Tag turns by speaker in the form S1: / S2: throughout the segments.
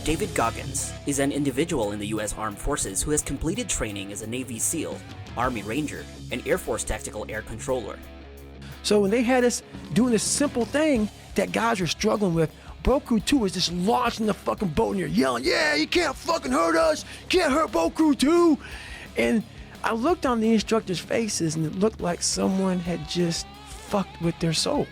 S1: David Goggins is an individual in the U.S. Armed Forces who has completed training as a Navy SEAL, Army Ranger, and Air Force Tactical Air Controller.
S2: So when they had us doing this simple thing that guys are struggling with, Boat Crew 2 is just launching the fucking boat and you're yelling, yeah, you can't fucking hurt us, can't hurt Boat Crew 2. And I looked on the instructors' faces and it looked like someone had just fucked with their soul.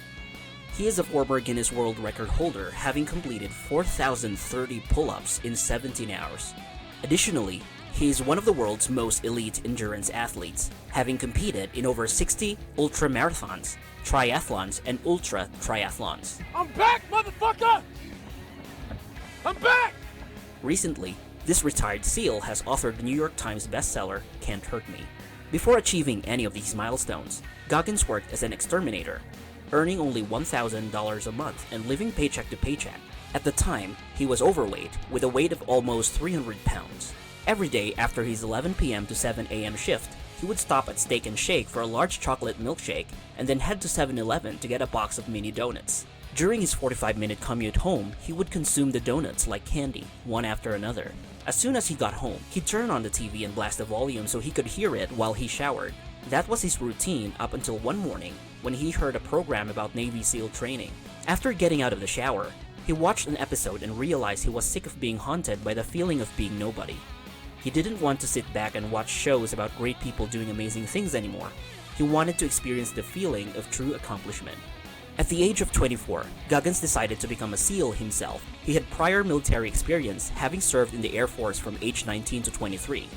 S1: He is a former Guinness World Record holder, having completed 4,030 pull-ups in 17 hours. Additionally, he is one of the world's most elite endurance athletes, having competed in over 60 ultramarathons, triathlons, and ultra triathlons.
S3: I'm back, motherfucker! I'm back!
S1: Recently, this retired SEAL has authored the New York Times bestseller, Can't Hurt Me. Before achieving any of these milestones, Goggins worked as an exterminator, earning only $1,000 a month and living paycheck to paycheck. At the time, he was overweight, with a weight of almost 300 pounds. Every day after his 11 p.m. to 7 a.m. shift, he would stop at Steak and Shake for a large chocolate milkshake and then head to 7-Eleven to get a box of mini donuts. During his 45-minute commute home, he would consume the donuts like candy, one after another. As soon as he got home, he'd turn on the TV and blast the volume so he could hear it while he showered. That was his routine up until one morning when he heard a program about Navy SEAL training. After getting out of the shower, he watched an episode and realized he was sick of being haunted by the feeling of being nobody. He didn't want to sit back and watch shows about great people doing amazing things anymore. He wanted to experience the feeling of true accomplishment. At the age of 24, Goggins decided to become a SEAL himself. He had prior military experience, having served in the Air Force from age 19 to 23.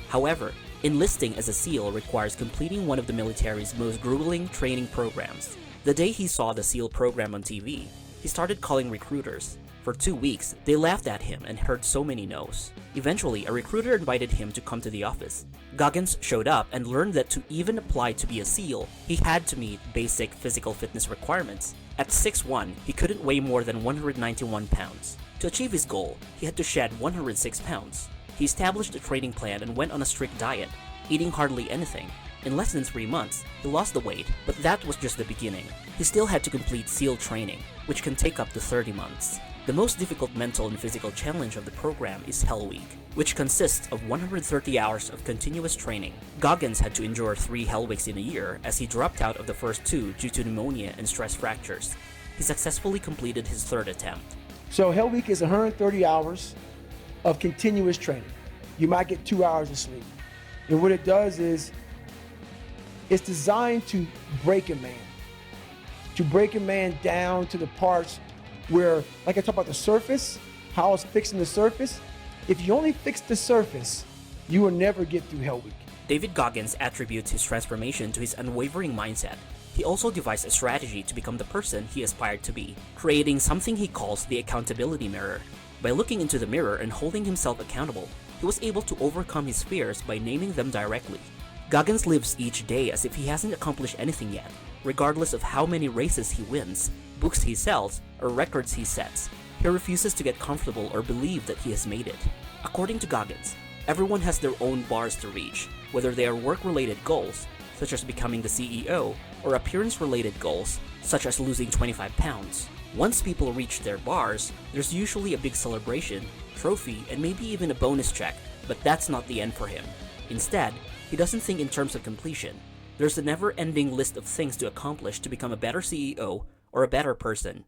S1: However, enlisting as a SEAL requires completing one of the military's most grueling training programs. The day he saw the SEAL program on TV, he started calling recruiters. For 2 weeks, they laughed at him and heard so many no's. Eventually, a recruiter invited him to come to the office. Goggins showed up and learned that to even apply to be a SEAL, he had to meet basic physical fitness requirements. At 6'1", he couldn't weigh more than 191 pounds. To achieve his goal, he had to shed 106 pounds. He established a training plan and went on a strict diet, eating hardly anything. In less than 3 months, he lost the weight, but that was just the beginning. He still had to complete SEAL training, which can take up to 30 months. The most difficult mental and physical challenge of the program is Hell Week, which consists of 130 hours of continuous training. Goggins had to endure 3 Hell Weeks in a year as he dropped out of the first 2 due to pneumonia and stress fractures. He successfully completed his 3rd attempt.
S2: So Hell Week is 130 hours of continuous training. You might get 2 hours of sleep. And what it does is, it's designed to break a man down to the parts where, like I talk about the surface, how it's fixing the surface. If you only fix the surface, you will never get through Hell Week.
S1: David Goggins attributes his transformation to his unwavering mindset. He also devised a strategy to become the person he aspired to be, creating something he calls the accountability mirror. By looking into the mirror and holding himself accountable, he was able to overcome his fears by naming them directly. Goggins lives each day as if he hasn't accomplished anything yet, regardless of how many races he wins, books he sells, or records he sets. He refuses to get comfortable or believe that he has made it. According to Goggins, everyone has their own bars to reach, whether they are work-related goals, such as becoming the CEO, or appearance-related goals, such as losing 25 pounds. Once people reach their bars, there's usually a big celebration, trophy, and maybe even a bonus check, but that's not the end for him. Instead, he doesn't think in terms of completion. There's a never-ending list of things to accomplish to become a better CEO or a better person.